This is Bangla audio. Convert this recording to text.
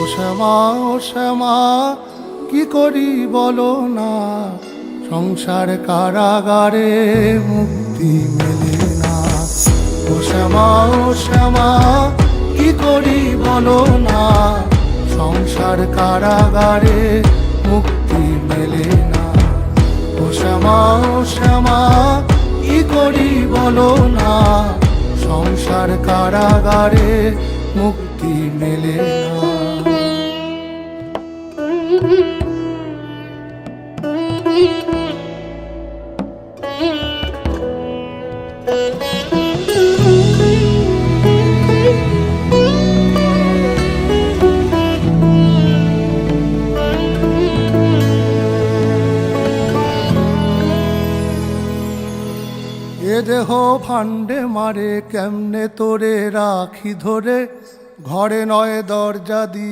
ও শ্যামা ও শ্যামা কি করি বলো না, সংসার কারাগারে মুক্তি মেলে না। ও শ্যামা ও শ্যামা কি করি বলো না, সংসার কারাগারে মুক্তি মেলে না। ও শ্যামা ও শ্যামা কি করি বলো না, সংসার কারাগারে মুক্তি মেলে না। এ দেহ ফান্ডে মারে, কেমনে তোরে রাখি ধরে, ঘরে নয় দরজা দিয়ে।